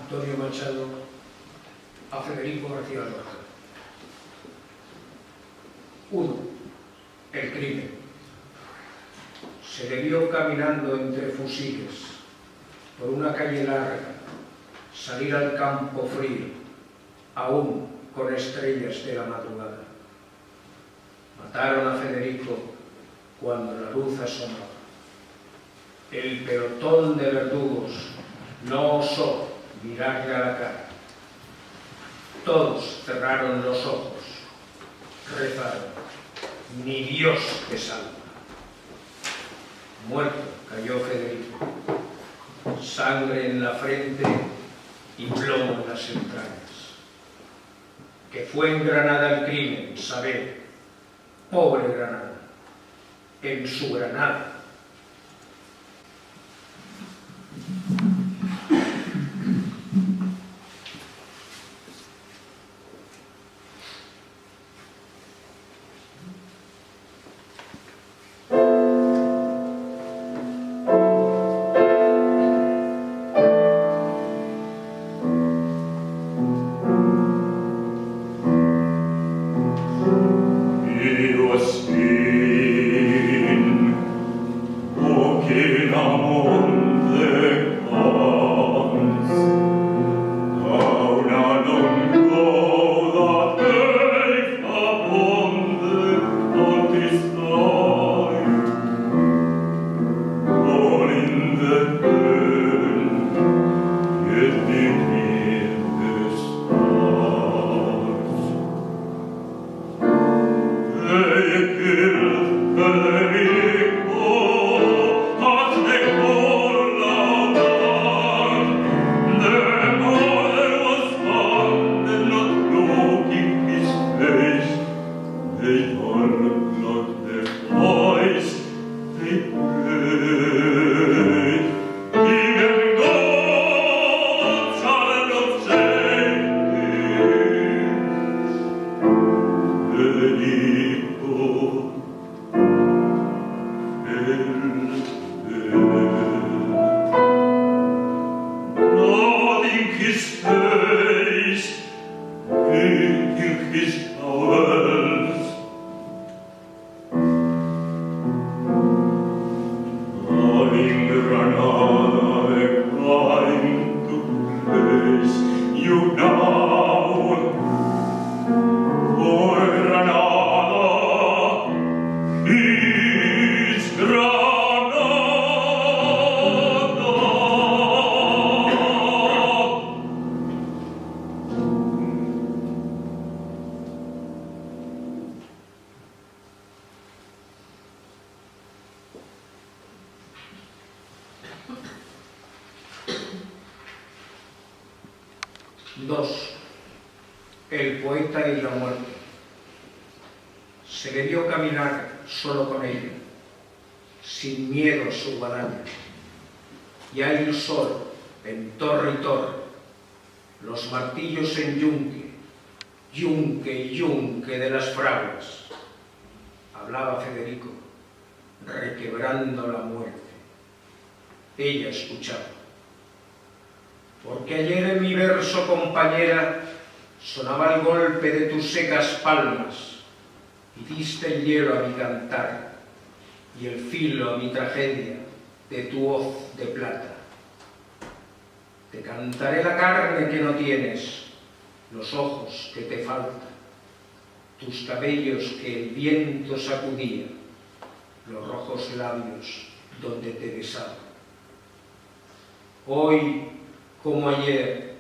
Antonio Machado a Federico García Lorca. 1. El crimen. Se le vio caminando entre fusiles por una calle larga, salir al campo frío, aún con estrellas de la madrugada. Mataron a Federico cuando la luz asomaba. El pelotón de verdugos no osó mirarle a la cara. Todos cerraron los ojos, rezaron: ni Dios te salva. Muerto cayó Federico, sangre en la frente y plomo en las entrañas. Que fue en Granada el crimen, sabed, pobre Granada, en su Granada. El poeta y la muerte. Se le vio caminar solo con ella, sin miedo a su guadaña. Y hay el sol en torre y torre, los martillos en yunque, yunque y yunque de las fraguas. Hablaba Federico, requebrando la muerte. Ella escuchaba. Porque ayer en mi verso, compañera, sonaba el golpe de tus secas palmas y diste el hielo a mi cantar y el filo a mi tragedia de tu hoz de plata. Te cantaré la carne que no tienes, los ojos que te faltan, tus cabellos que el viento sacudía, los rojos labios donde te besaba. Hoy, como ayer,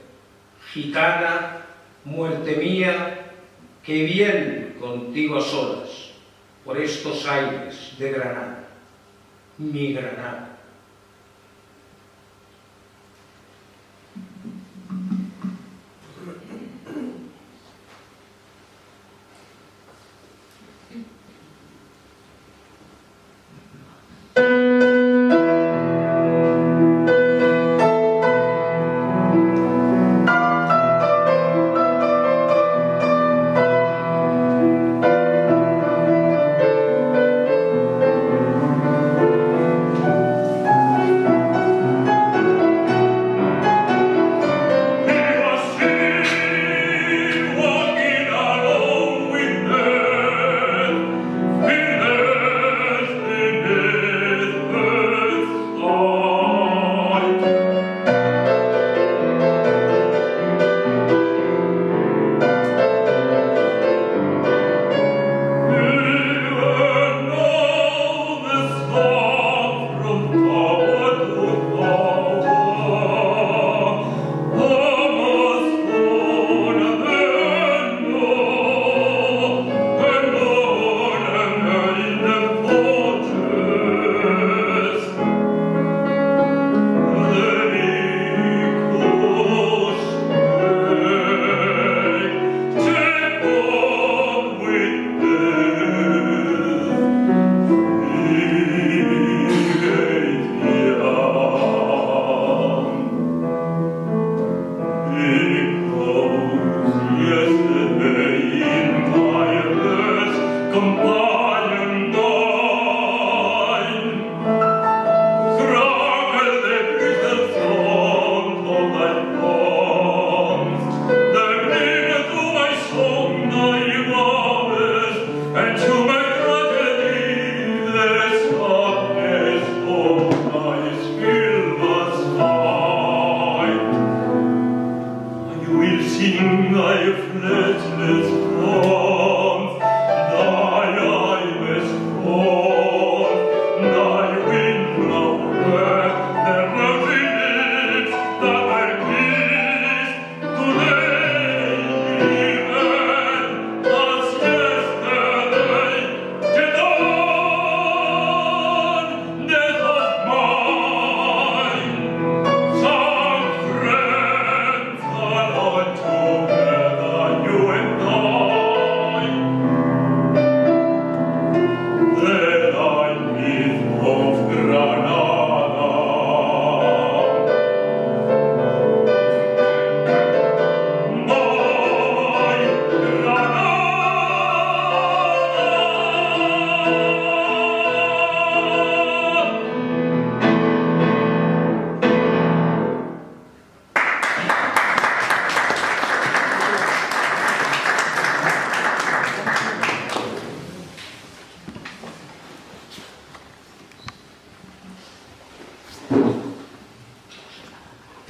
gitana, muerte mía, qué bien contigo a solas, por estos aires de Granada, mi Granada.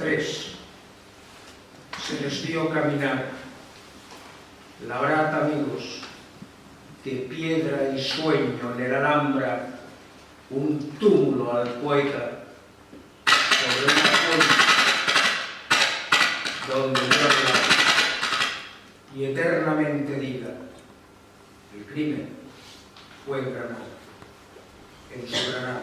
tres se les dio caminar. Labrad, amigos, de piedra y sueño en el Alhambra un túmulo al poeta sobre una fuente donde duerma y eternamente diga: el crimen fue en Granada, en su Granada.